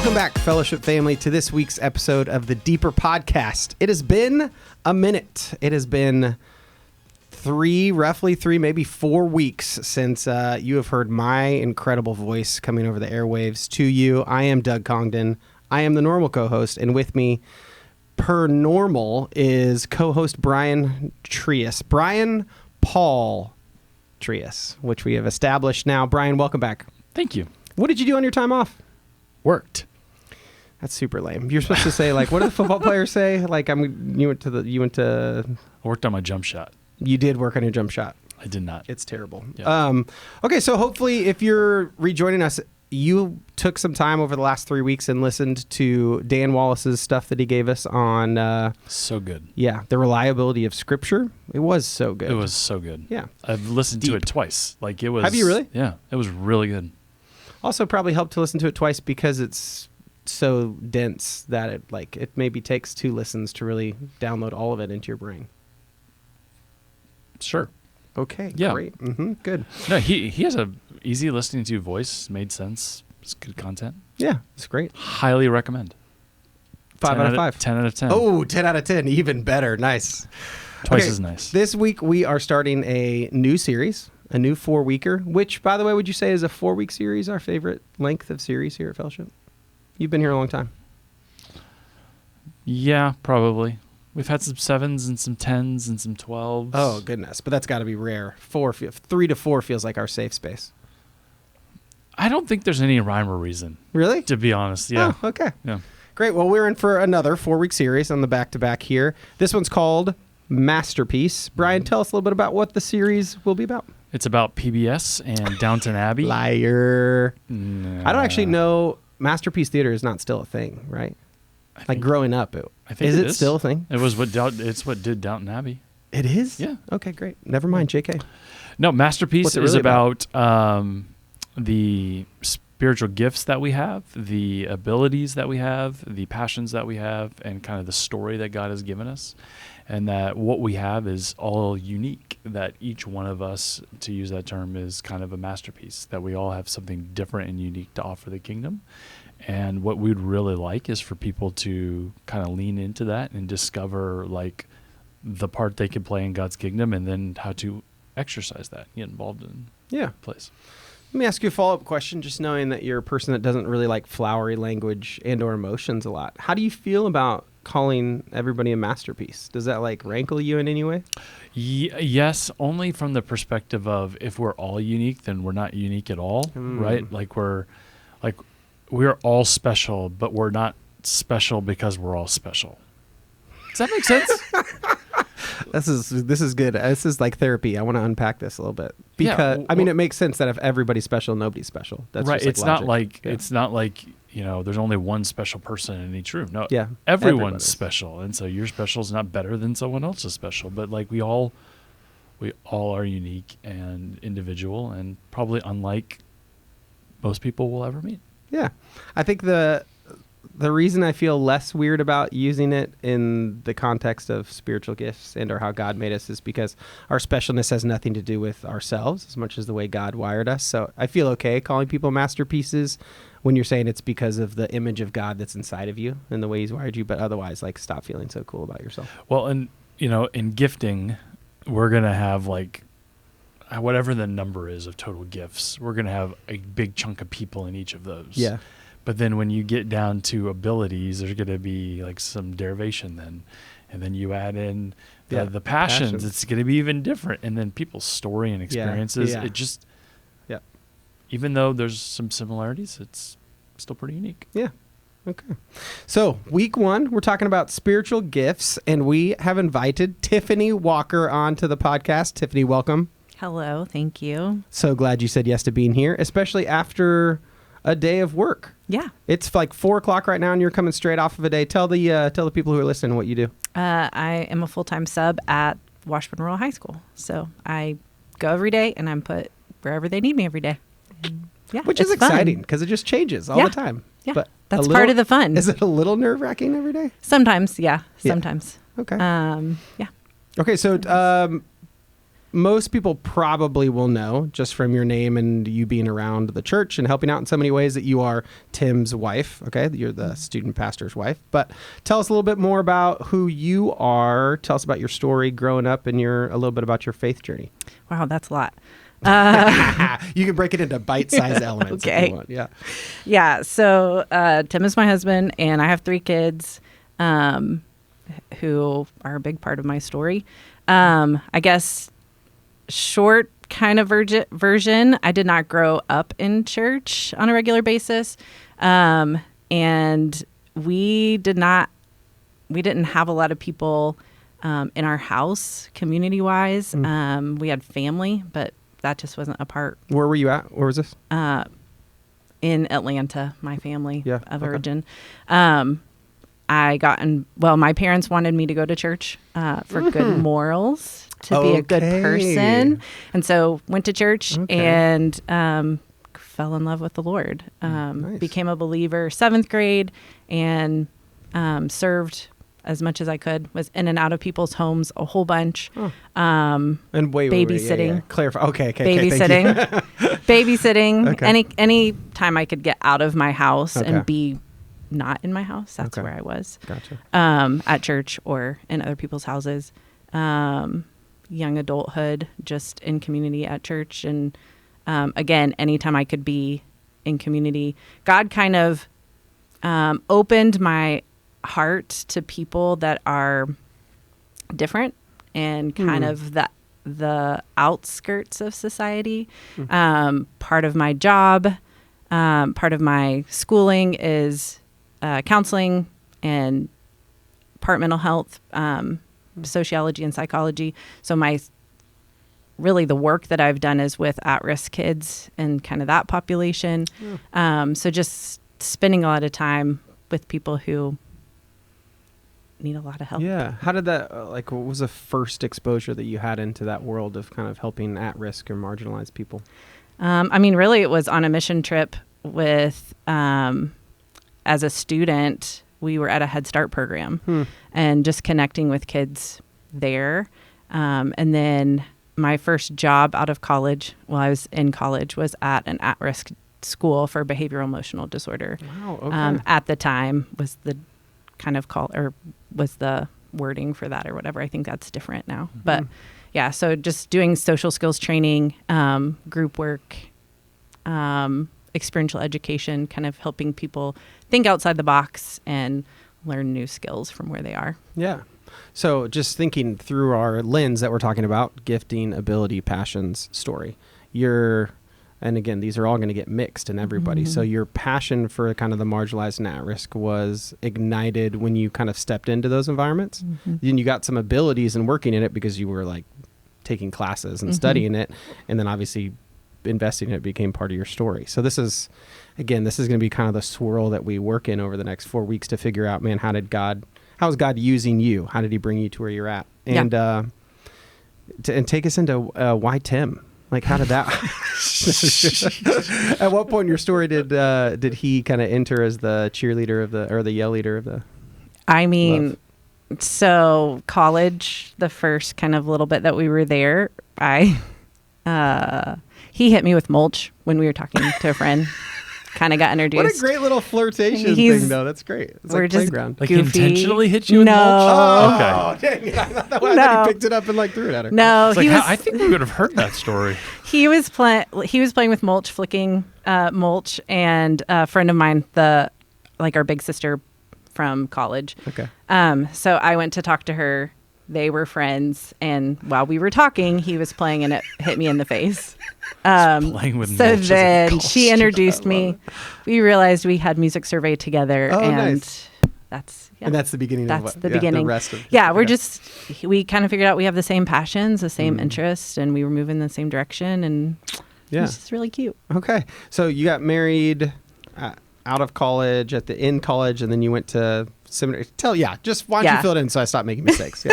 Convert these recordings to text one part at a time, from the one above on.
Welcome back, Fellowship family, to this week's episode of the Deeper Podcast. It has been a minute. It has been roughly three, maybe 4 weeks since you have heard my incredible voice coming over the airwaves to you. I am Doug Congdon. I am the normal co-host, and with me, per normal, is co-host Brian Trias. Brian Paul Trias, which we have established now. Brian, welcome back. Thank you. What did you do on your time off? Worked. That's super lame. You're supposed to say, like, what do the football players say? Like, you went to. I worked on my jump shot. You did work on your jump shot. I did not. It's terrible. Yeah. Okay, so hopefully if you're rejoining us, you took some time over the last 3 weeks and listened to Dan Wallace's stuff that he gave us on... so good. Yeah, the reliability of Scripture. It was so good. It was so good. Yeah. I've listened to it twice. Like, it was... Have you really? Yeah, it was really good. Also probably helped to listen to it twice because it's so dense that it maybe takes 2 listens to really download all of it into your brain. Sure. Okay, yeah. Great. Good. No, he has a easy listening to voice. Made sense. It's good content. Yeah, it's great. Highly recommend. 5 out of 5. 10 out of 10. Oh, 10 out of 10. Even better. Nice. Twice as nice. This week we are starting a new series, a new 4-weeker, which, by the way, would you say is a 4-week series our favorite length of series here at Fellowship? You've been here a long time. Yeah, probably. We've had some 7s and some 10s and some 12s. Oh, goodness. But that's got to be rare. 3 to 4 feels like our safe space. I don't think there's any rhyme or reason. Really? To be honest, yeah. Oh, okay. Yeah. Great. Well, we're in for another 4-week series on the back-to-back here. This one's called Masterpiece. Brian, tell us a little bit about what the series will be about. It's about PBS and Downton Abbey. Liar. No. I don't actually know. Masterpiece Theater is not still a thing, right? Like growing up, I think is it it still a thing? It's what did Downton Abbey. It is? Yeah. Okay, great. Never mind, JK. No, Masterpiece What's it is really about the spiritual gifts that we have, the abilities that we have, the passions that we have, and kind of the story that God has given us. And that what we have is all unique, that each one of us, to use that term, is kind of a masterpiece, that we all have something different and unique to offer the kingdom. And what we'd really like is for people to kind of lean into that and discover like the part they can play in God's kingdom and then how to exercise that, get involved in place. Let me ask you a follow-up question, just knowing that you're a person that doesn't really like flowery language and or emotions a lot. How do you feel about calling everybody a masterpiece? Does that like rankle you in any way? Yes, only from the perspective of if we're all unique, then we're not unique at all, right? Like we're all special, but we're not special because we're all special. Does that make sense? This is good. This is like therapy. I want to unpack this a little bit because it makes sense that if everybody's special, nobody's special. That's right. Just like It's not like there's only one special person in each room. No, yeah, everyone's special, and so your special is not better than someone else's special. But like we all are unique and individual, and probably unlike most people will ever meet. Yeah, I think the reason I feel less weird about using it in the context of spiritual gifts and or how God made us is because our specialness has nothing to do with ourselves as much as the way God wired us. So I feel okay calling people masterpieces when you're saying it's because of the image of God that's inside of you and the way he's wired you, but otherwise like stop feeling so cool about yourself. Well, and in gifting, we're going to have like whatever the number is of total gifts, we're going to have a big chunk of people in each of those. Yeah. But then when you get down to abilities, there's going to be like some derivation then. And then you add in the passions. It's going to be even different. And then people's story and experiences. Yeah. It just, even though there's some similarities, it's still pretty unique. Yeah. Okay. So week 1, we're talking about spiritual gifts, and we have invited Tiffany Walker onto the podcast. Tiffany, welcome. Hello. Thank you. So glad you said yes to being here, especially after a day of work. Yeah. It's like 4:00 right now and you're coming straight off of a day. Tell the people who are listening what you do. I am a full-time sub at Washburn Rural High School. So I go every day and I'm put wherever they need me every day. Yeah, which is exciting because it just changes all the time. Yeah. But that's part of the fun. Is it a little nerve-wracking every day? Sometimes. Yeah. Sometimes. Okay. Yeah. Okay. So most people probably will know just from your name and you being around the church and helping out in so many ways that you are Tim's wife. Okay. You're the student pastor's wife, but tell us a little bit more about who you are. Tell us about your story growing up and a little bit about your faith journey. Wow, that's a lot. You can break it into bite-sized elements if you want. Yeah. Yeah. So Tim is my husband, and I have 3 kids who are a big part of my story. I guess short kind of version, I did not grow up in church on a regular basis. And we didn't have a lot of people in our house community-wise. We had family, but that just wasn't a part. Where were you at? Where was this? In Atlanta, my family of origin. My parents wanted me to go to church for good morals, to be a good person. And so went to church and fell in love with the Lord. Nice. Became a believer 7th grade and served as much as I could, was in and out of people's homes a whole bunch. And babysitting. Yeah. Clarify. Okay. Babysitting. Babysitting. Okay. Any time I could get out of my house and be not in my house, that's where I was. Gotcha. At church or in other people's houses. Young adulthood, just in community at church. And again, anytime I could be in community, God kind of opened my heart to people that are different and kind of the outskirts of society. Part of my job, part of my schooling is counseling and part mental health, sociology and psychology. So the work that I've done is with at-risk kids and kind of that population. So just spending a lot of time with people who need a lot of help. Yeah. How did that, what was the first exposure that you had into that world of kind of helping at-risk or marginalized people? Really it was on a mission trip with, as a student, we were at a Head Start program and just connecting with kids there. And then my first job out of college, while I was in college, was at an at-risk school for behavioral emotional disorder. Wow. Okay. At the time was the kind of was the wording for that or whatever. I think that's different now. But yeah, so just doing social skills training, group work, experiential education, kind of helping people think outside the box and learn new skills from where they are. Yeah. So just thinking through our lens that we're talking about, gifting, ability, passions, story, and again, these are all going to get mixed in everybody. So your passion for kind of the marginalized and at-risk was ignited when you kind of stepped into those environments. Then you got some abilities and working in it because you were like taking classes and studying it. And then obviously investing in it became part of your story. So this is going to be kind of the swirl that we work in over the next 4 weeks to figure out, man, how is God using you? How did he bring you to where you're at? And, and take us into why Tim? Like, how did that? At what point in your story did he kind of enter as the cheerleader or the yell leader of the? So college, the first kind of little bit that we were there, he hit me with mulch when we were talking to a friend. Kind of got introduced. What a great little flirtation thing, though. That's great. It's we're like just playground. Like intentionally hit you with mulch? Oh, dang it. I thought he picked it up and threw it at her. No, I think we would have heard that story. He was playing with mulch, flicking mulch, and a friend of mine, our big sister from college. Okay. So I went to talk to her. They were friends, and while we were talking, he was playing, and it hit me in the face. Playing with so mulch then she introduced me. We realized we had music survey together, and nice. That's and that's the beginning. That's of the beginning. The rest of we kind of figured out we have the same passions, the same interests, and we were moving in the same direction, and it was just really cute. Okay, so you got married out of college, in college, and then you went to seminary. Why don't you fill it in so I stop making mistakes?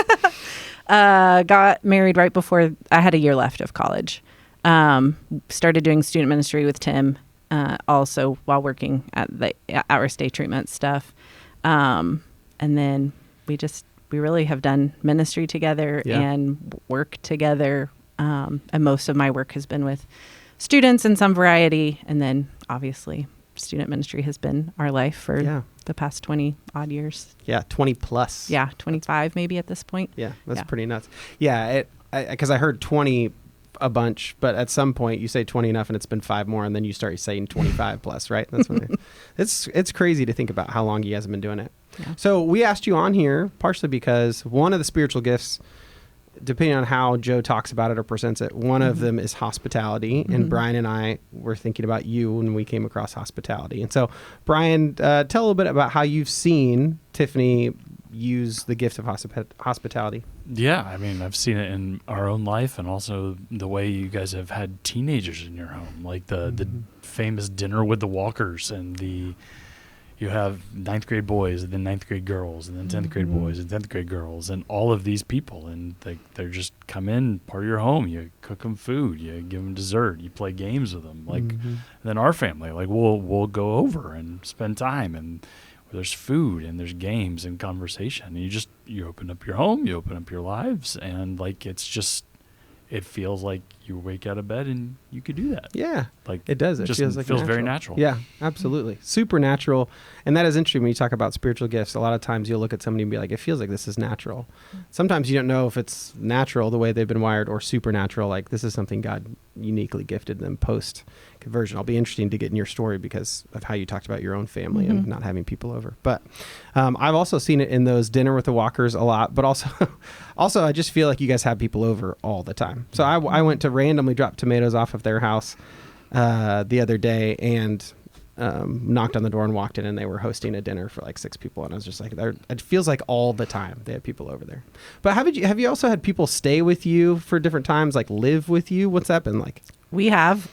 Got married right before I had a year left of college. Started doing student ministry with Tim, also while working at the at-risk day treatment stuff. And then we really have done ministry together and work together And most of my work has been with students in some variety. And then obviously student ministry has been our life for the past 20 odd years. Yeah. 20 plus. Yeah. 25 maybe at this point. Yeah. That's pretty nuts. Yeah. Because I heard 20 a bunch, but at some point you say 20 enough and it's been 5 more, and then you start saying 25 plus, right? That's when it's crazy to think about how long you guys have been doing it. Yeah. So we asked you on here partially because one of the spiritual gifts, depending on how Joe talks about it or presents it, one of them is hospitality. And Brian and I were thinking about you when we came across hospitality. And so Brian, tell a little bit about how you've seen Tiffany use the gift of hospitality. Yeah, I mean, I've seen it in our own life, and also the way you guys have had teenagers in your home, like the famous dinner with the Walkers, and you have 9th grade boys, and then 9th grade girls, and then 10th grade boys, and 10th grade girls, and all of these people, and they're just come in, part of your home. You cook them food, you give them dessert, you play games with them. Like, then our family, like we'll go over and spend time, and there's food and there's games and conversation. And you open up your home, you open up your lives, and like it feels like you wake out of bed and you could do that. Yeah, like it does. It just feels like feels very natural. Yeah, absolutely, supernatural. And that is interesting when you talk about spiritual gifts. A lot of times you'll look at somebody and be like, "It feels like this is natural." Sometimes you don't know if it's natural the way they've been wired or supernatural. Like this is something God uniquely gifted them post conversion. I'll be interesting to get in your story because of how you talked about your own family and not having people over. But I've also seen it in those dinner with the Walkers a lot. But also I just feel like you guys have people over all the time. So I went to randomly drop tomatoes off of their house the other day and knocked on the door and walked in, and they were hosting a dinner for like 6 people, and I was just like, it feels like all the time they have people over there. But have you also had people stay with you for different times, like live with you? What's that been like? We have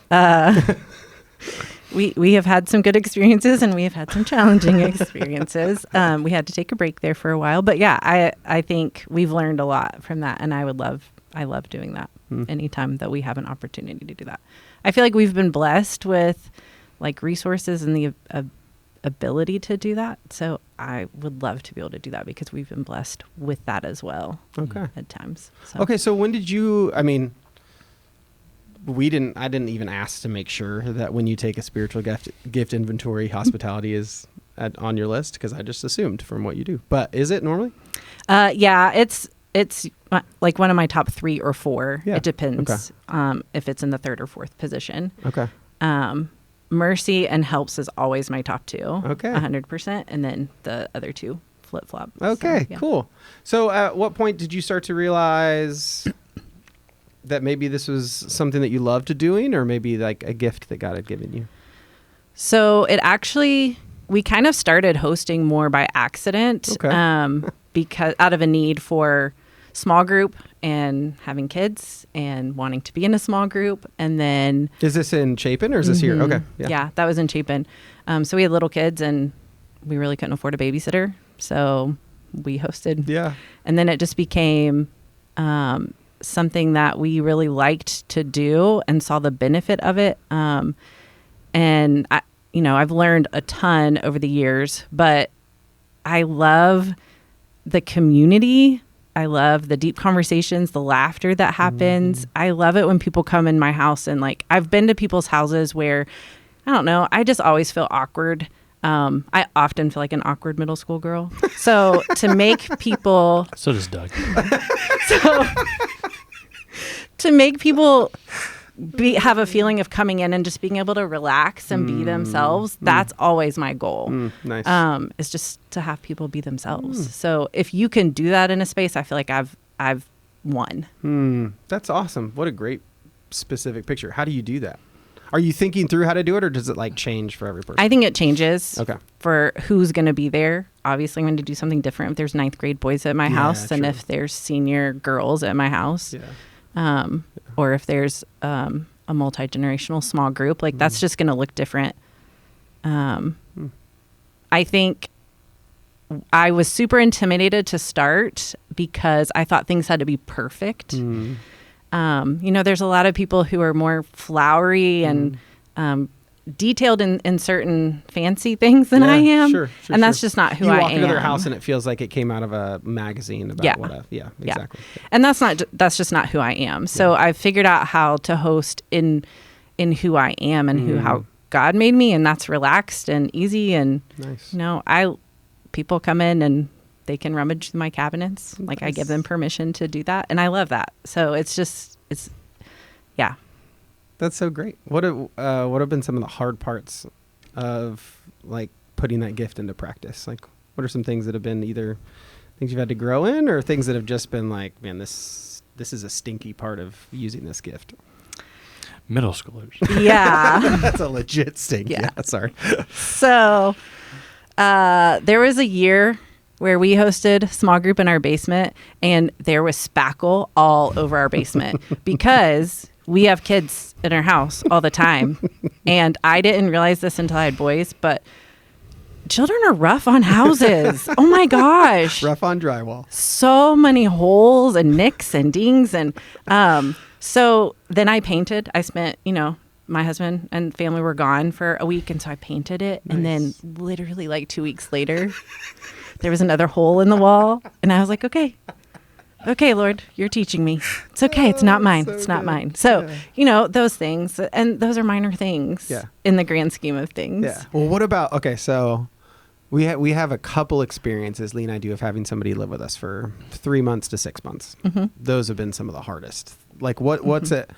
we have had some good experiences, and we have had some challenging experiences. We had to take a break there for a while, but yeah, I think we've learned a lot from that, and I love doing that anytime that we have an opportunity to do that. I feel like we've been blessed with like resources and the ability to do that. So I would love to be able to do that because we've been blessed with that as well. Okay. At times. So. Okay. So when did you, I mean, I didn't even ask to make sure that when you take a spiritual gift inventory, hospitality is on your list, because I just assumed from what you do. But is it normally? Yeah, it's like one of my top 3 or 4. Yeah. It depends if it's in the 3rd or 4th position. Okay. Mercy and helps is always my top 2. Okay. 100%. And then the other 2 flip-flop. Okay, So, yeah. cool. So at what point did you start to realize that maybe this was something that you loved doing, or maybe like a gift that God had given you? So we kind of started hosting more by accident. Okay. Because out of a need for small group and having kids and wanting to be in a small group. And then Is this in Chapin or is this here? Okay. yeah, that was in Chapin. So we had little kids and we really couldn't afford a babysitter. So we hosted. Yeah. And then it just became something that we really liked to do and saw the benefit of it. And I've learned a ton over the years, but I love the community. I love the deep conversations, the laughter that happens. I love it when people come in my house, and like I've been to people's houses where, I don't know, I just always feel awkward. I often feel like an awkward middle school girl. So to make people... So does Doug. So to make people have a feeling of coming in and just being able to relax and be themselves, that's always my goal. Nice. Is just to have people be themselves. So if you can do that in a space, I feel like I've won. That's awesome. What a great specific picture. How do you do that? Are you thinking through how to do it, or does it like change for every person? I think it changes Okay. for who's going to be there. Obviously, I'm going to do something different if there's 9th grade boys at my house than true. if there's senior girls at my house. Yeah. Or if there's a multi-generational small group. Like that's just going to look different. I think I was super intimidated to start because I thought things had to be perfect. There's a lot of people who are more flowery and detailed in certain fancy things than Yeah, I am. sure, and that's just not who you I walk am. into their house and it feels like it came out of a magazine about Yeah. whatever. Yeah, Yeah. exactly. And that's just not who I am. So I've figured out how to host in who I am and how God made me, and that's relaxed and easy. And Nice. people come in and they can rummage through my cabinets. Like I give them permission to do that, and I love that. So it's yeah. That's so great. What have been some of the hard parts of like putting that gift into practice? Like, what are some things that have been either things you've had to grow in, or things that have just been like, man, this is a stinky part of using this gift? Middle schoolers. Yeah. That's a legit stink. Yeah. Yeah, sorry. So there was a year where we hosted a small group in our basement, and there was spackle all over our basement because we have kids in our house all the time. And I didn't realize this until I had boys, but children are rough on houses. Oh my gosh. Rough on drywall. So many holes and nicks and dings. And so then I painted. I spent, my husband and family were gone for a week, and so I painted it. Nice. And then literally like 2 weeks later, there was another hole in the wall. And I was like, okay, Lord, you're teaching me. It's okay. It's not mine. so It's not good. mine. So, Yeah. those things, and those are minor things Yeah. in the grand scheme of things. Yeah. Well, what about, okay, so we have a couple experiences, Lee and I do, of having somebody live with us for 3 months to 6 months. Mm-hmm. Those have been some of the hardest. Like what's it,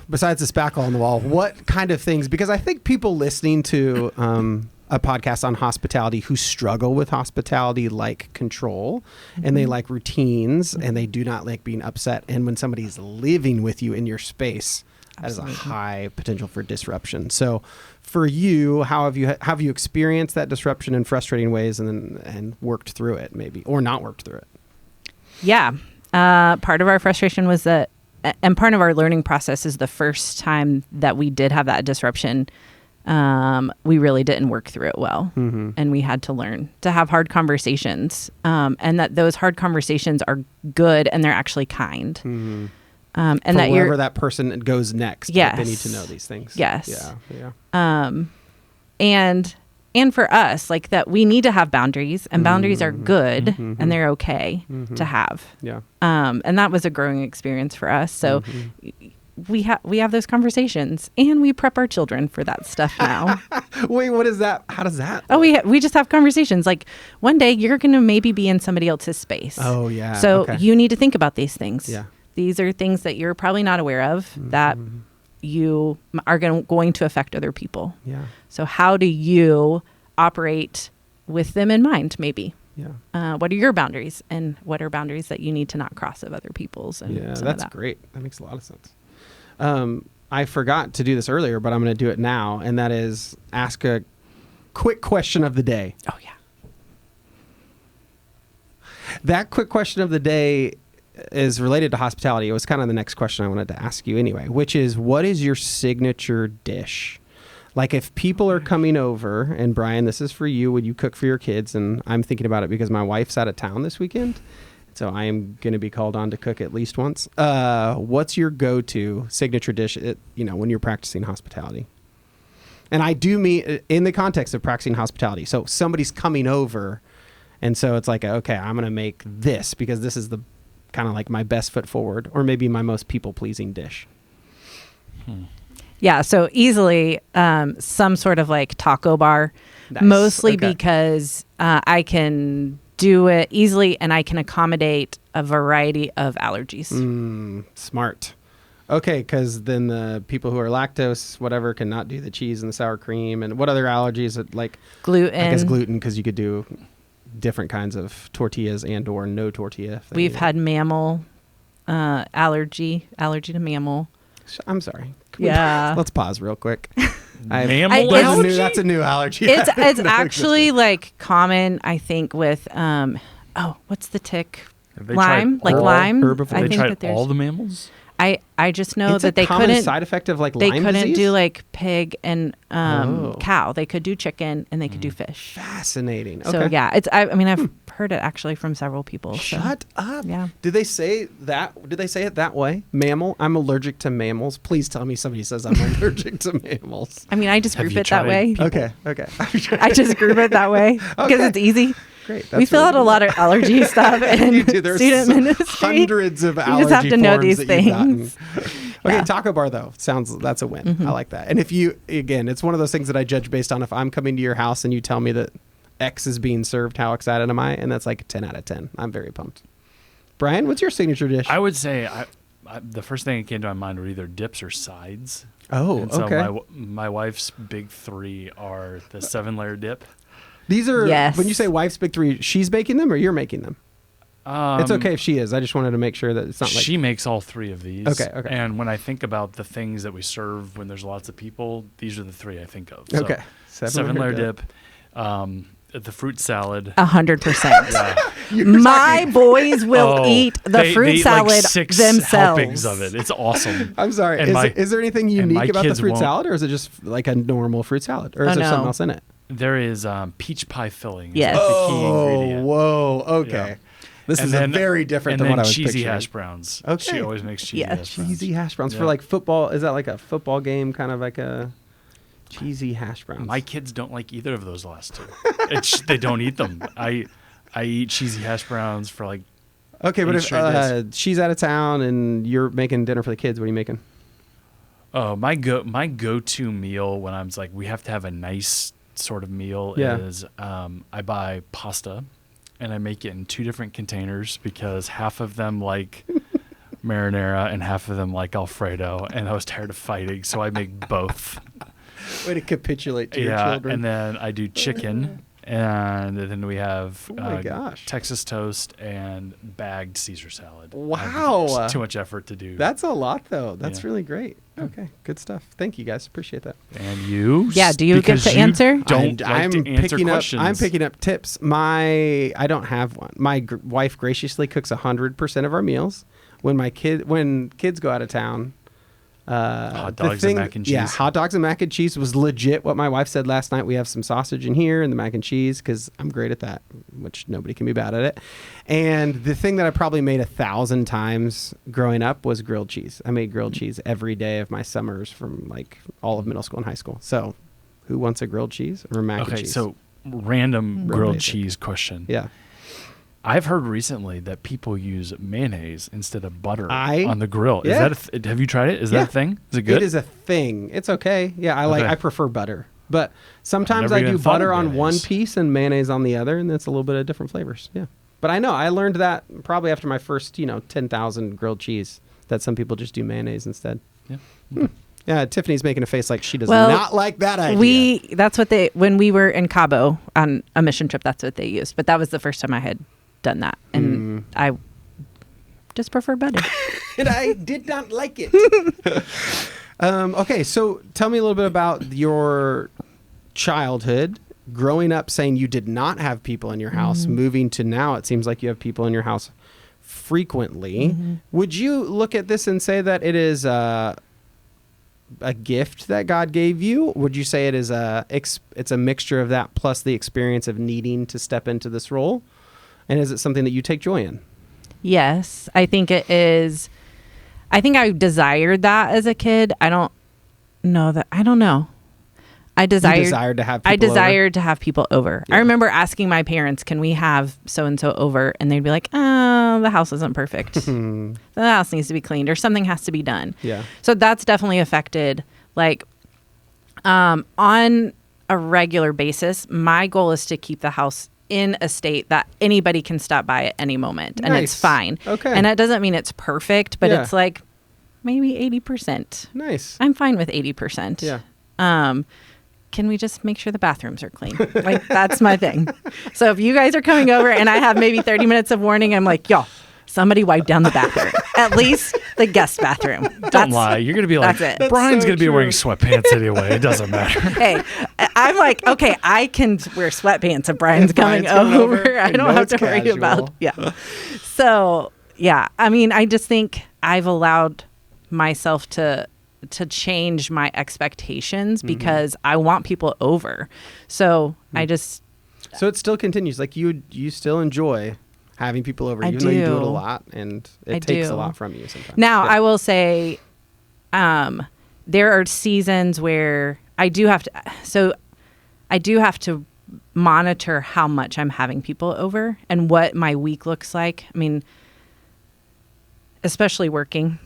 besides the spackle on the wall, what kind of things, because I think people listening to a podcast on hospitality who struggle with hospitality like control, and they like routines, and they do not like being upset. And when somebody's living with you in your space, that is a high potential for disruption. So for you, how have you experienced that disruption in frustrating ways and worked through it, maybe, or not worked through it? Yeah. Part of our frustration was that, and part of our learning process is the first time that we did have that disruption, we really didn't work through it well. Mm-hmm. And we had to learn to have hard conversations, and that those hard conversations are good and they're actually kind. Mm-hmm. And For that wherever that person goes next, like, Yes. they need to know these things. Yes. Yeah. And for us, like that we need to have boundaries, and boundaries are good Mhm. and they're okay Mhm. to have. Yeah. And that was a growing experience for us. So Mhm. we have those conversations, and we prep our children for that stuff now. Wait, what is that? How does that? Oh, we just have conversations. Like one day you're going to maybe be in somebody else's space. Oh, yeah. So okay. you need to think about these things. Yeah. These are things that you're probably not aware of that Mhm. you are going to affect other people. Yeah. So how do you operate with them in mind, maybe? Yeah. What are your boundaries, and what are boundaries that you need to not cross of other people's? And Yeah, some of that's that. great. That makes a lot of sense. I forgot to do this earlier, but I'm going to do it now, and that is ask a quick question of the day. Oh, yeah. That quick question of the day is related to hospitality. It was kind of the next question I wanted to ask you anyway, which is, what is your signature dish? Like if people are coming over, and Brian, this is for you, would you cook for your kids? And I'm thinking about it because my wife's out of town this weekend. So I am going to be called on to cook at least once. What's your go-to signature dish, when you're practicing hospitality? And I do mean in the context of practicing hospitality. So somebody's coming over, and so it's like, okay, I'm going to make this because this is the kind of like my best foot forward, or maybe my most people-pleasing dish. Yeah, so easily some sort of like taco bar, Nice. mostly Okay. because I can do it easily and I can accommodate a variety of allergies. Smart. Okay, because then the people who are lactose, whatever, cannot do the cheese and the sour cream. And what other allergies? Like Gluten. I guess gluten, because you could do different kinds of tortillas and or no tortilla. if they We've need it. had mammal allergy to mammal. I'm sorry. Can we Yeah. let's pause real quick. Mammal I- allergy? That's a new allergy. It's I didn't know actually existed. like common, I think, with what's the tick? Have they Lime, tried like all- lime. herbivores? I They think tried that there's. all the mammals? I just know It's that a they common couldn't. side effect of like They Lyme couldn't disease? do like pig and Oh. cow. They could do chicken and they could do fish. Fascinating. Okay. So yeah, I've heard it actually from several people. So. Shut up. Yeah. Did they say it that way? Mammal? I'm allergic to mammals. Please tell me somebody says I'm allergic to mammals. I mean, I just Have group you it that tried way. people? Okay. I just group it that way because Okay. it's easy. Great. We fill out a lot of allergy stuff in You do. There's student ministry. hundreds of allergy You just have to know forms these that you've gotten. things. Okay, Yeah. Taco Bar though that's a win. I like that. And if you again, it's one of those things that I judge based on if I'm coming to your house and you tell me that X is being served, how excited am I? And that's like a 10 out of 10. I'm very pumped. Brian, what's your signature dish? I would say the first thing that came to my mind were either dips or sides. Oh, And so okay. my wife's big three are the 7-layer dip. These are Yes. when you say wife's big three, she's making them or you're making them? It's okay if she is. I just wanted to make sure that it's not like She makes all three of these. Okay. And when I think about the things that we serve when there's lots of people, these are the three I think of. So okay. 7-layer dip, the fruit salad. 100%. Yeah. My boys will eat the they fruit eat salad like 6 themselves. helpings of it. It's awesome. I'm sorry. And Is there anything and my unique about the kids fruit won't- salad, or is it just like a normal fruit salad, or is Oh, there no. something else in it? There is peach pie filling. is Yes. like the key ingredient. whoa. Okay. Yeah. This And is then- very different and than then what I was cheesy picturing. hash browns. Okay. She always makes cheesy Yeah. hash browns. Cheesy hash browns for Yeah. like football. Is that like a football game, kind of like a cheesy hash browns? My kids don't like either of those last two. They don't eat them. I eat cheesy hash browns for like. Okay, but 8 if straight days. she's out of town and you're making dinner for the kids, what are you making? Oh, my go-to meal when I'm like we have to have a nice sort of meal Yeah. is I buy pasta and I make it in 2 different containers because half of them like marinara and half of them like Alfredo, and I was tired of fighting, so I make both. Way to capitulate to your Yeah, children. and then I do chicken, and then we have Oh my gosh. Texas toast and bagged Caesar salad. Wow. It's too much effort to do. That's a lot, though. That's Yeah. really great. Okay, good stuff. Thank you, guys. Appreciate that. And you? Yeah, do you get Because to you answer? Don't like to answer picking questions. up. I'm picking up tips. I don't have one. My wife graciously cooks 100% of our meals. When kids go out of town, Hot dogs and mac and cheese. Yeah, hot dogs and mac and cheese was legit. What my wife said last night. We have some sausage in here and the mac and cheese because I'm great at that, which nobody can be bad at it. And the thing that I probably made 1,000 times growing up was grilled cheese. I made grilled cheese every day of my summers from like all of middle school and high school. So, who wants a grilled cheese or mac and Okay, cheese? so random Real grilled basic. cheese question. yeah. I've heard recently that people use mayonnaise instead of butter I- on the grill. Is yeah. that have you tried it? Is Yeah. that a thing? Is it good? It is a thing. It's okay. Yeah, Okay. I prefer butter. But sometimes never I even do thought butter of on one mayonnaise. piece and mayonnaise on the other, and that's a little bit of different flavors. Yeah. But I know I learned that probably after my first, 10,000 grilled cheese, that some people just do mayonnaise instead. Yeah. Yeah, Tiffany's making a face like she does Well, not like that idea. When we were in Cabo on a mission trip, that's what they used. But that was the first time I had done that. And I just prefer butter. And I did not like it. Okay, so tell me a little bit about your childhood, growing up saying you did not have people in your house, moving to now it seems like you have people in your house frequently. Would you look at this and say that it is a gift that God gave you? Would you say it is it's a mixture of that plus the experience of needing to step into this role? And is it something that you take joy in? Yes, I think it is. I think I desired that as a kid. I don't know. I desired to have people I over? desired to have people over. Yeah. I remember asking my parents, "Can we have so and so over?" And they'd be like, "Oh, the house isn't perfect. The house needs to be cleaned, or something has to be done." Yeah. So that's definitely affected. Like, on a regular basis, my goal is to keep the house in a state that anybody can stop by at any moment, and it's Nice. fine. Okay. And that doesn't mean it's perfect, but Yeah. it's like maybe 80%. Nice. I'm fine with 80%. Yeah. Can we just make sure the bathrooms are clean? Like, that's my thing. So if you guys are coming over and I have maybe 30 minutes of warning, I'm like, yo, somebody wipe down the bathroom. At least the guest bathroom. Don't lie. You're gonna be like, that's it. Brian's so gonna be true. wearing sweatpants anyway. It doesn't matter. Hey, I'm like, okay, I can wear sweatpants if Brian's coming Brian's coming over. over, I and don't know have it's to worry casual. about, yeah. So, yeah, I mean, I just think I've allowed myself to change my expectations because I want people over. So I just, So it still continues. Like you still enjoy having people over, I even though you do it a do. lot, and it I takes a do. lot from you sometimes. Now, Yeah. I will say, there are seasons where I do have to monitor how much I'm having people over and what my week looks like. I mean, especially working,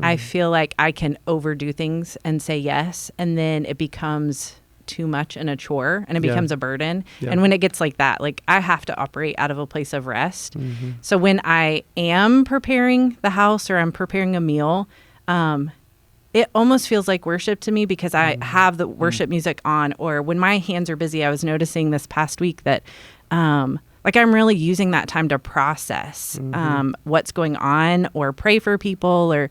I feel like I can overdo things and say yes, and then it becomes too much and a chore, and it Yeah. becomes a burden. Yeah. And when it gets like that, like I have to operate out of a place of rest. Mm-hmm. So when I am preparing the house or I'm preparing a meal, it almost feels like worship to me because I have the worship music on. Or when my hands are busy, I was noticing this past week that like I'm really using that time to process what's going on or pray for people, or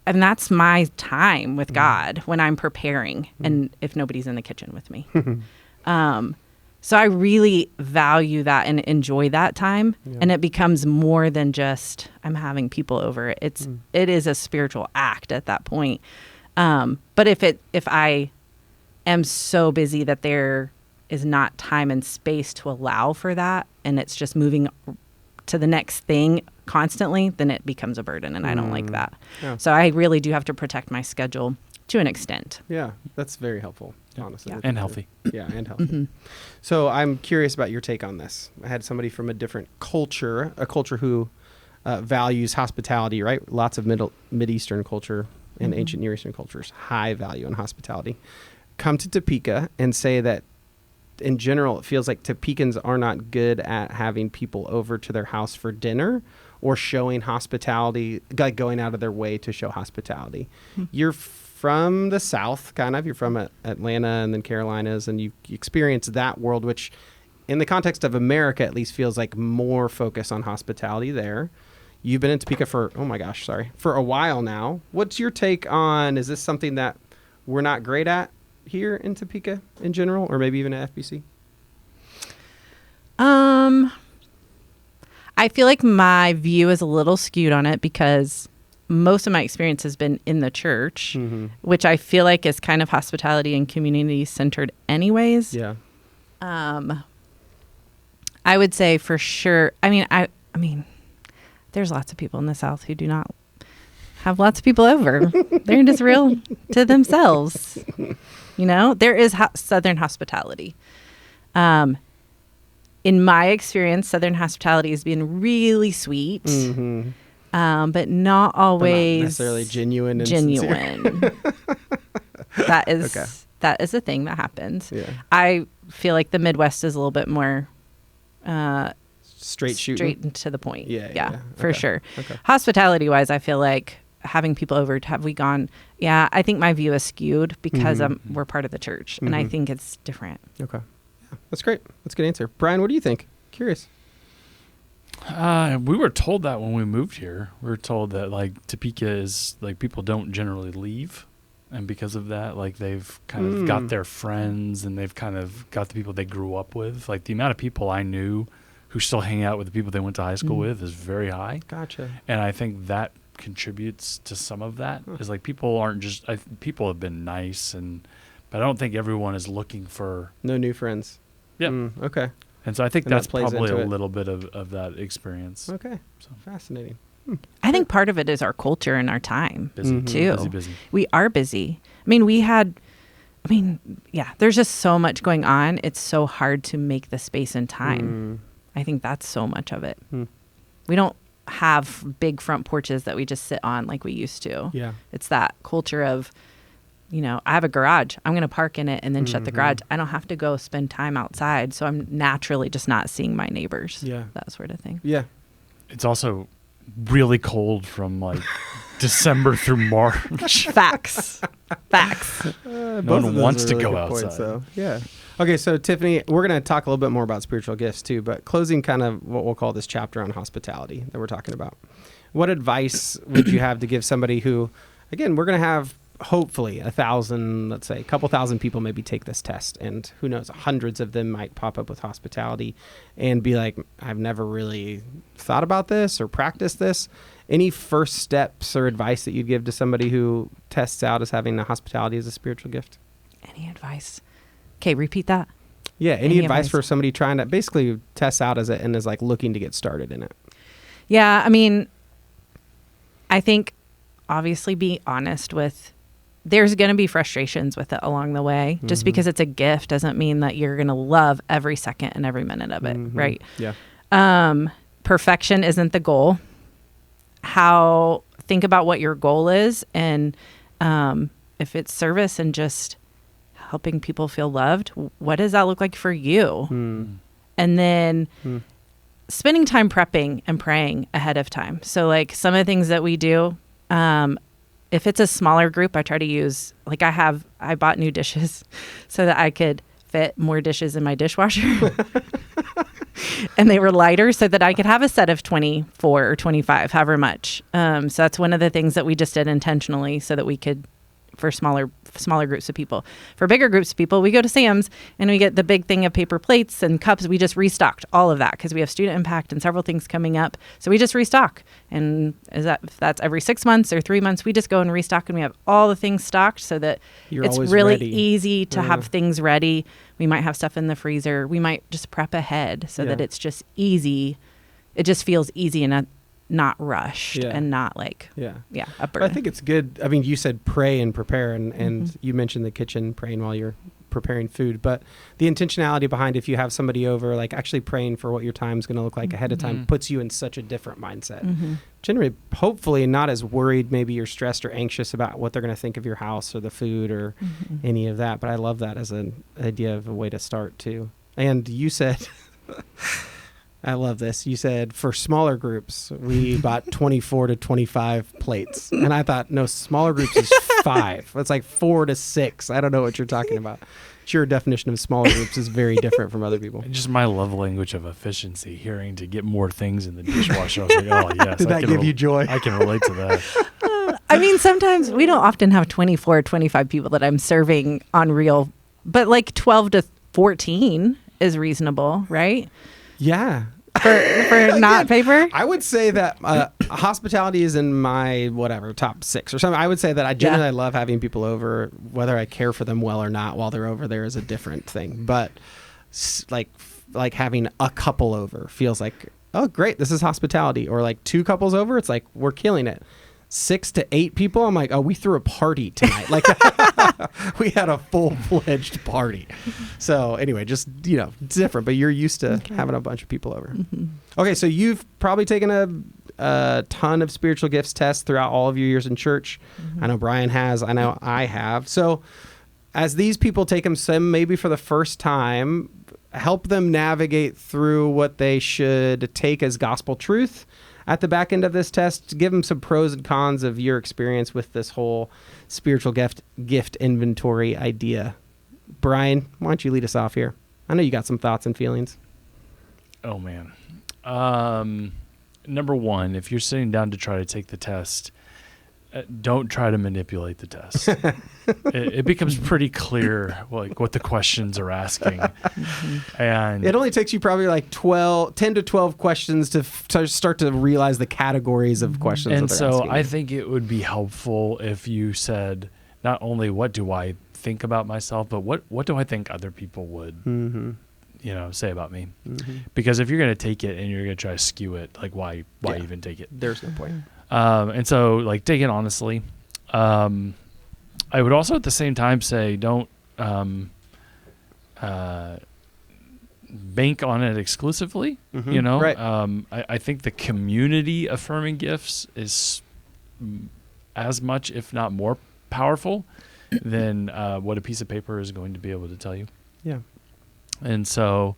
and that's my time with God when I'm preparing and if nobody's in the kitchen with me. So I really value that and enjoy that time. Yeah. And it becomes more than just I'm having people over. It is a spiritual act at that point. But if I am so busy that there is not time and space to allow for that, and it's just moving to the next thing constantly, then it becomes a burden, and I don't like that. Yeah. So I really do have to protect my schedule to an extent. Yeah, that's very helpful, honestly. Yeah. And healthy. Yeah, and healthy. So I'm curious about your take on this. I had somebody from a different culture, a culture who values hospitality, right? Lots of Mideastern culture and ancient Near Eastern cultures, high value on hospitality. Come to Topeka and say that in general, it feels like Topekans are not good at having people over to their house for dinner or showing hospitality, like going out of their way to show hospitality. You're from the South, kind of. You're from Atlanta and then Carolinas, and you experience that world, which in the context of America at least feels like more focus on hospitality there. You've been in Topeka for a while now. What's your take on, is this something that we're not great at here in Topeka in general, or maybe even at FBC? I feel like my view is a little skewed on it because most of my experience has been in the church, which I feel like is kind of hospitality and community centered anyways. Yeah. I would say for sure. I mean, there's lots of people in the South who do not have lots of people over. They're just real to themselves. You know, there is Southern hospitality. In my experience, Southern hospitality has been really sweet, but not always Not necessarily genuine and sincere. genuine. That is a thing that happens. Yeah. I feel like the Midwest is a little bit more Straight shooting. straight and to the point. Yeah. For Okay. sure. Okay. Hospitality wise, I feel like having people over, have we gone? Yeah, I think my view is skewed because we're part of the church, and I think it's different. Okay. Yeah, that's great. That's a good answer. Brian, what do you think? Curious. We were told that when we moved here. We were told that like Topeka is like people don't generally leave, and because of that, like they've kind of got their friends and they've kind of got the people they grew up with. Like the amount of people I knew who still hang out with the people they went to high school with is very high, Gotcha. and I think that contributes to some of that. Is like people aren't just people have been nice, but I don't think everyone is looking for. No new friends. Yeah. Okay. And so I think And that that's plays probably into a it. little bit of that experience. Okay. So Fascinating. I think part of it is our culture and our time busy, too. busy. We are busy. I mean, there's just so much going on. It's so hard to make the space and time. I think that's so much of it. We don't have big front porches that we just sit on like we used to. Yeah. It's that culture of, I have a garage. I'm going to park in it and then shut the garage. I don't have to go spend time outside. So I'm naturally just not seeing my neighbors. Yeah. That sort of thing. Yeah. It's also really cold from like December through March. Facts. No one wants to go outside. So, yeah. Okay, so Tiffany, we're going to talk a little bit more about spiritual gifts too, but closing kind of what we'll call this chapter on hospitality that we're talking about. What advice would you have to give somebody who, again, we're going to have hopefully 1,000, let's say a couple thousand people maybe take this test, and who knows, hundreds of them might pop up with hospitality and be like, I've never really thought about this or practiced this. Any first steps or advice that you'd give to somebody who tests out as having the hospitality as a spiritual gift? Any advice? Okay, repeat that. Yeah. Any advice advice? for somebody trying to basically test out as it and is like looking to get started in it? Yeah, I mean, I think obviously be honest with, there's going to be frustrations with it along the way. Just because it's a gift doesn't mean that you're going to love every second and every minute of it, right? Yeah. Perfection isn't the goal. Think about what your goal is, and if it's service and just helping people feel loved, what does that look like for you? And then spending time prepping and praying ahead of time. So like some of the things that we do, if it's a smaller group, I try to use, like I bought new dishes so that I could fit more dishes in my dishwasher. And they were lighter so that I could have a set of 24 or 25, however much. So that's one of the things that we just did intentionally so that we could, for smaller groups of people. For bigger groups of people, we go to Sam's and we get the big thing of paper plates and cups. We just restocked all of that because we have student impact and several things coming up. So we just restock. And if that's every 6 months or 3 months, we just go and restock, and we have all the things stocked so that it's really ready. easy to have things ready. We might have stuff in the freezer. We might just prep ahead so that it's just easy. It just feels easy and not rushed and not like, a But burden. I think it's good. I mean, you said pray and prepare, and you mentioned the kitchen, praying while you're preparing food. But the intentionality behind, if you have somebody over, like actually praying for what your time's going to look like ahead of time, puts you in such a different mindset. Generally, hopefully not as worried. Maybe you're stressed or anxious about what they're going to think of your house or the food or any of that. But I love that as an idea of a way to start too. And you said... I love this. You said for smaller groups, we bought 24 to 25 plates. And I thought, no, smaller groups is 5. It's like 4 to 6. I don't know what you're talking about. Your definition of smaller groups is very different from other people. Just my love language of efficiency, hearing to get more things in the dishwasher. I was like, oh, yes. Did that give you joy? I can relate to that. I mean, sometimes we don't often have 24 or 25 people that I'm serving on real, but like 12 to 14 is reasonable, right? Yeah. For not paper? I would say that hospitality is in my top 6 or something. I would say that I generally love having people over. Whether I care for them well or not while they're over there is a different thing. But like having a couple over feels like, oh, great, this is hospitality. Or like 2 couples over, it's like, we're killing it. 6 to 8 people, I'm like, oh, we threw a party tonight. Like we had a full-fledged party. So anyway, just, it's different, but you're used to having a bunch of people over. Okay, so you've probably taken a ton of spiritual gifts tests throughout all of your years in church. I know Brian has. I know I have. So as these people take them, some maybe for the first time, help them navigate through what they should take as gospel truth at the back end of this test. Give them some pros and cons of your experience with this whole spiritual gift inventory idea. Brian, why don't you lead us off here? I know you got some thoughts and feelings. Oh, man. Number one, if you're sitting down to try to take the test, don't try to manipulate the test. It becomes pretty clear what the questions are asking. And it only takes you probably like 10 to 12 questions to start to realize the categories of questions. And that so asking. I think it would be helpful if you said, not only what do I think about myself, but what do I think other people would say about me? Because if you're going to take it and you're going to try to skew it, like why even take it? There's no point. And so like take it honestly. I would also at the same time say don't bank on it exclusively. Right. I think the community affirming gifts is as much, if not more powerful than what a piece of paper is going to be able to tell you. Yeah. And so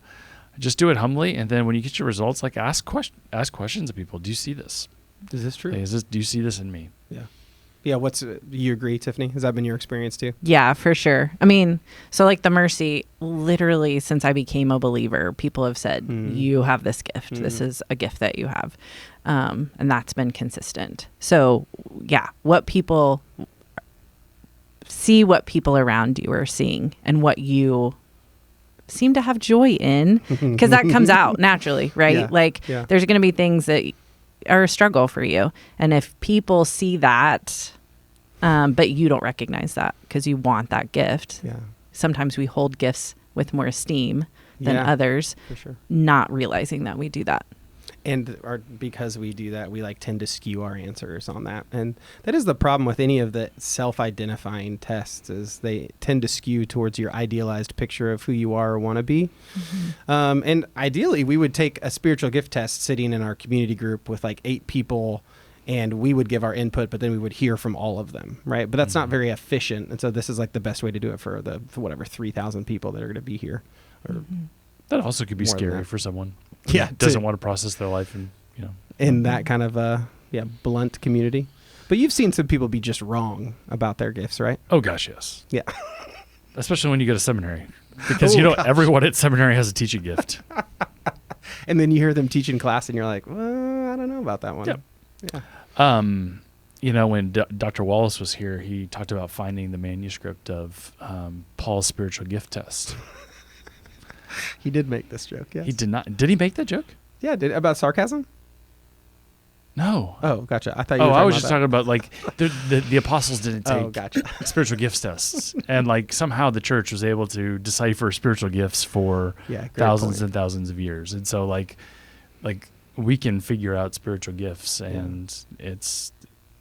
just do it humbly. And then when you get your results, like ask questions of people. Do you see this? Is this true? Do you see this in me? Yeah. Yeah. You agree, Tiffany? Has that been your experience too? Yeah, for sure. I mean, so like the Mercy, literally since I became a believer, people have said, you have this gift. This is a gift that you have. And that's been consistent. So yeah, what people around you are seeing and what you seem to have joy in, because that comes out naturally, right? There's going to be things that are a struggle for you. And if people see that, but you don't recognize that because you want that gift. Yeah. Sometimes we hold gifts with more esteem than Yeah, others, for sure. not realizing that we do that. And because we do that, we like tend to skew our answers on that. And that is the problem with any of the self-identifying tests, is they tend to skew towards your idealized picture of who you are or want to be. And ideally, we would take a spiritual gift test sitting in our community group with like 8 people, and we would give our input, but then we would hear from all of them, right? But that's not very efficient. And so this is like the best way to do it for for whatever 3,000 people that are going to be here. Or That also could be More than scary that. for someone. Yeah, who doesn't to- want to process their life and in that kind of blunt community. But you've seen some people be just wrong about their gifts, right? Oh gosh, yes. Yeah. Especially when you go to seminary, because Oh, you know gosh. everyone at seminary has a teaching gift. And then you hear them teach in class and you're like, well, I don't know about that one. Yep. Yeah. When Dr. Wallace was here, he talked about finding the manuscript of Paul's spiritual gift test. He did make this joke, yes. He did not. Did he make that joke? Yeah, about sarcasm? No. Oh, gotcha. I thought you were Oh, talking I was about just talking about like the apostles didn't take Oh, gotcha. spiritual gifts tests, and like somehow the church was able to decipher spiritual gifts for Yeah, great thousands point. and thousands of years, and so like we can figure out spiritual gifts, and it's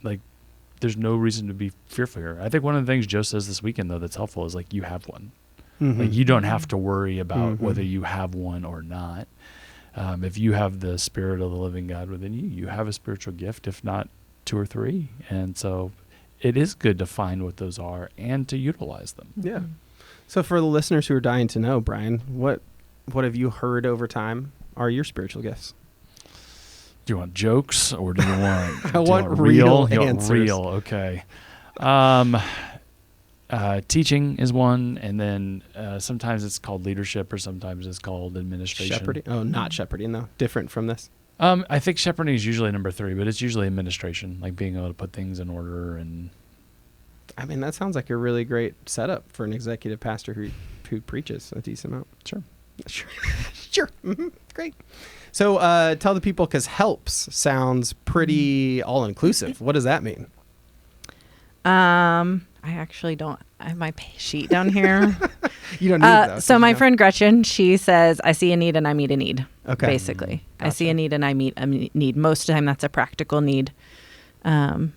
like there's no reason to be fearful here. I think one of the things Joe says this weekend though that's helpful is like you have one. Mhm. Like you don't have to worry about Mhm. whether you have one or not. If you have the Spirit of the living God within you, you have a spiritual gift, if not 2 or 3. And so it is good to find what those are and to utilize them. Yeah. So for the listeners who are dying to know, Brian, what have you heard over time are your spiritual gifts? Do you want jokes or do you want? I do you want real You want answers. real, okay. Teaching is one, and then sometimes it's called leadership, or sometimes it's called administration. Shepherding? Oh, not shepherding though. Different from this. I think shepherding is usually number 3, but it's usually administration, like being able to put things in order and. I mean, that sounds like a really great setup for an executive pastor who preaches a decent amount. Sure. Sure. Sure. Great. So tell the people, because helps sounds pretty all-inclusive. What does that mean? I actually don't. I have my pay sheet down here. You don't need those. So my friend Gretchen, she says, I see a need and I meet a need. Okay. Basically. I see Gotcha. a need and I meet a need. Most of the time that's a practical need. And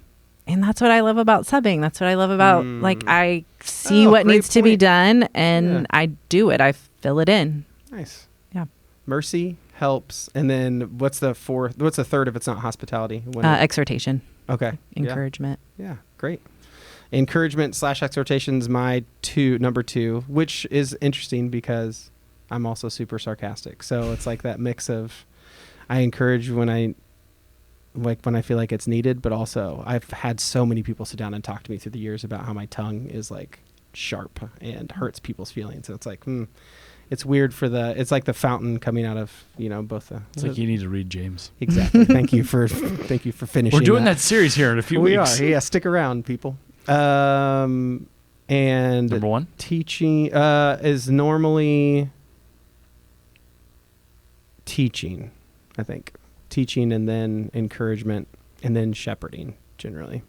that's what I love about subbing. That's what I love about, like, I see Oh, what great needs to be point. done and Yeah. I do it. I fill it in. Nice. Yeah. Mercy, helps, and then what's the third if it's not hospitality? Exhortation, Okay. encouragement. Yeah, great. Encouragement / exhortation's my number 2, which is interesting because I'm also super sarcastic. So it's like that mix of I encourage when I feel like it's needed, but also I've had so many people sit down and talk to me through the years about how my tongue is like sharp and hurts people's feelings. And it's like, it's weird it's like the fountain coming out of, both the. It's like you need to read James. Exactly. Thank you for finishing. We're doing that series here in a few we weeks. are. Yeah, stick around, people. And Number 1? teaching is normally teaching, I think. Teaching and then encouragement and then shepherding generally.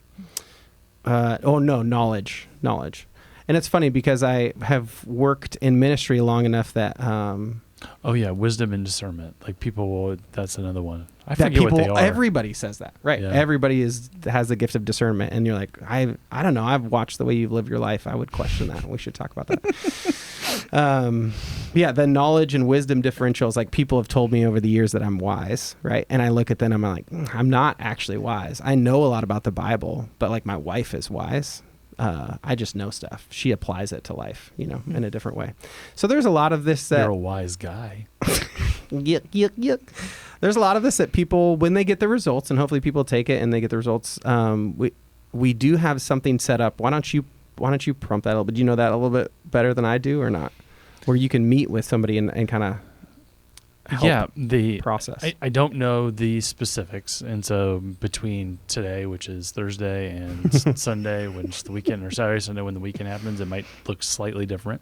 Knowledge. And it's funny because I have worked in ministry long enough that Oh yeah, wisdom and discernment. Like people will. That's another one. I that forget what they are. everybody says that, right? Yeah. Everybody has the gift of discernment, and you're like, I don't know. I've watched the way you live your life. I would question that. We should talk about that. The knowledge and wisdom differential is like people have told me over the years that I'm wise, right? And I look at them, I'm like, I'm not actually wise. I know a lot about the Bible, but like my wife is wise. I just know stuff. She applies it to life, in a different way. So there's a lot of this that You're a wise guy. yuck. There's a lot of this that people, when they get the results, and hopefully people take it and they get the results, we do have something set up. Why don't you prompt that a little bit? Do you know that a little bit better than I do or not? Where you can meet with somebody and kind of help the process. I don't know the specifics, and so between today, which is Thursday, and Sunday, when it's the weekend, or Saturday, Sunday, when the weekend happens, it might look slightly different.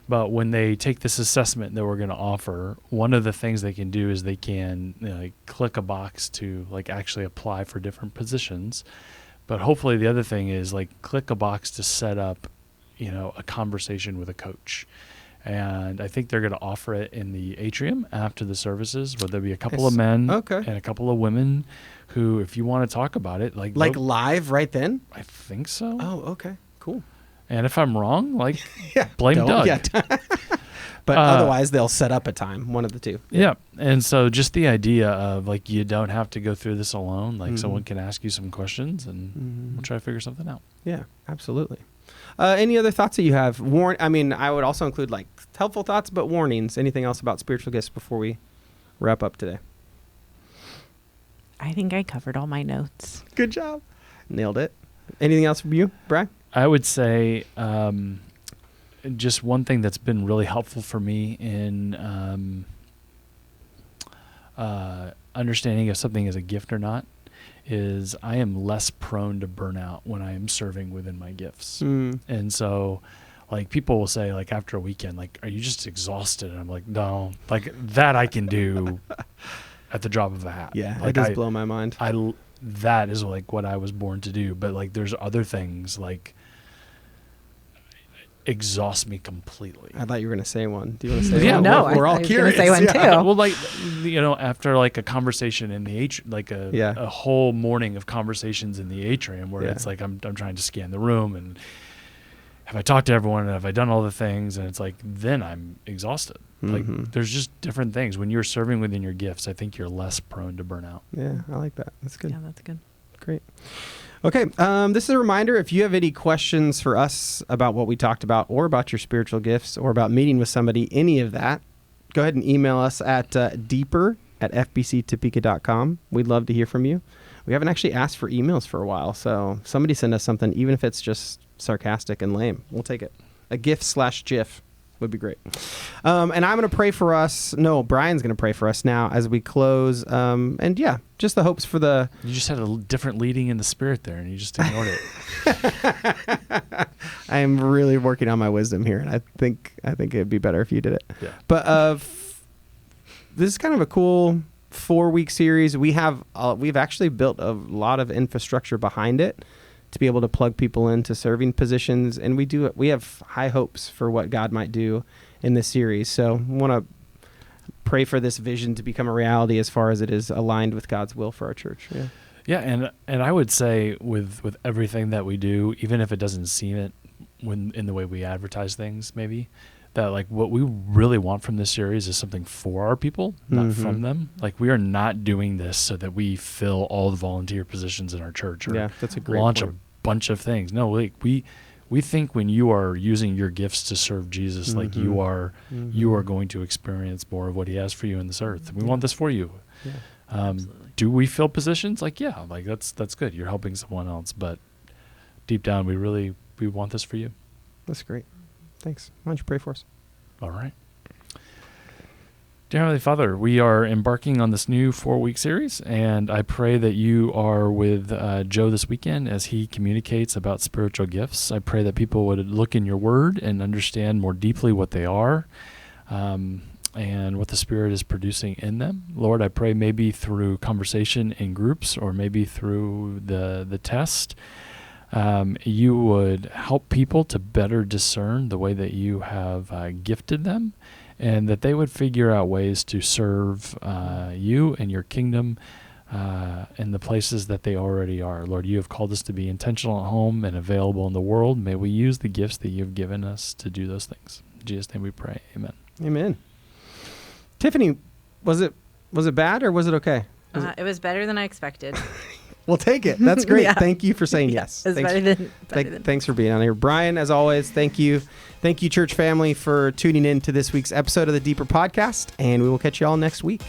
But when they take this assessment that we're going to offer, one of the things they can do is they can click a box to actually apply for different positions. But hopefully the other thing is click a box to set up, a conversation with a coach. And I think they're going to offer it in the atrium after the services, where there'll be a couple of men and a couple of women who, if you want to talk about it, like live right then. I think so. Oh, okay, cool. And if I'm wrong, blame Doug. Yeah. But otherwise, they'll set up a time, one of the two. Yeah. And so just the idea of you don't have to go through this alone. Someone can ask you some questions, and we'll try to figure something out. Yeah, absolutely. Any other thoughts that you have? I would also include helpful thoughts, but warnings. Anything else about spiritual gifts before we wrap up today? I think I covered all my notes. Good job. Nailed it. Anything else from you, Brian? I would say just one thing that's been really helpful for me in understanding if something is a gift or not is I am less prone to burnout when I am serving within my gifts. And so people will say after a weekend, are you just exhausted? And I'm like, no, that I can do at the drop of a hat. Yeah, it does blow my mind. That is what I was born to do. But there's other things exhaust me completely. I thought you were going to say one. Do you want to say one? Yeah, no, we're all curious. Say one too. Well, after a conversation in the atrium, a whole morning of conversations in the atrium where it's I'm trying to scan the room and have I talked to everyone and have I done all the things, and it's then I'm exhausted. There's just different things. When you're serving within your gifts, I think you're less prone to burnout. Yeah, I like that. That's good. Yeah, that's good. Great. Okay, this is a reminder. If you have any questions for us about what we talked about, or about your spiritual gifts, or about meeting with somebody, any of that, go ahead and email us at deeper@fbctopeka.com. We'd love to hear from you. We haven't actually asked for emails for a while, so somebody send us something, even if it's just sarcastic and lame. We'll take it. A GIF/GIF would be great. And I'm going to pray for us. No, Brian's going to pray for us now as we close. And yeah, just the hopes for the... You just had a different leading in the spirit there, and you just ignored it. I am really working on my wisdom here, and I think it'd be better if you did it. Yeah. But this is kind of a cool 4-week series. We've actually built a lot of infrastructure behind it to be able to plug people into serving positions, and we have high hopes for what God might do in this series. So I want to pray for this vision to become a reality as far as it is aligned with God's will for our church. Yeah, and I would say with everything that we do, even if it doesn't seem it when in the way we advertise things, maybe that what we really want from this series is something for our people, not from them. We are not doing this so that we fill all the volunteer positions in our church or that's a great launch point. a bunch of things. No, we think when you are using your gifts to serve Jesus, you are going to experience more of what He has for you in this earth. We want this for you. Yeah. Do we fill positions? That's good. You're helping someone else, but deep down, we want this for you. That's great. Thanks. Why don't you pray for us? All right. Dear Heavenly Father, we are embarking on this new 4-week series, and I pray that you are with Joe this weekend as he communicates about spiritual gifts. I pray that people would look in your word and understand more deeply what they are and what the Spirit is producing in them. Lord, I pray maybe through conversation in groups or maybe through the test, you would help people to better discern the way that you have gifted them, and that they would figure out ways to serve you and your kingdom in the places that they already are. Lord, you have called us to be intentional at home and available in the world. May we use the gifts that you've given us to do those things. In Jesus' name we pray. Amen. Amen. Tiffany, was it bad or was it okay? It was better than I expected. We'll take it. That's great. Yeah. Thank you for saying yes. It's Thanks for being on here. Brian, as always, thank you. Thank you, church family, for tuning in to this week's episode of the Deeper Podcast, and we will catch you all next week.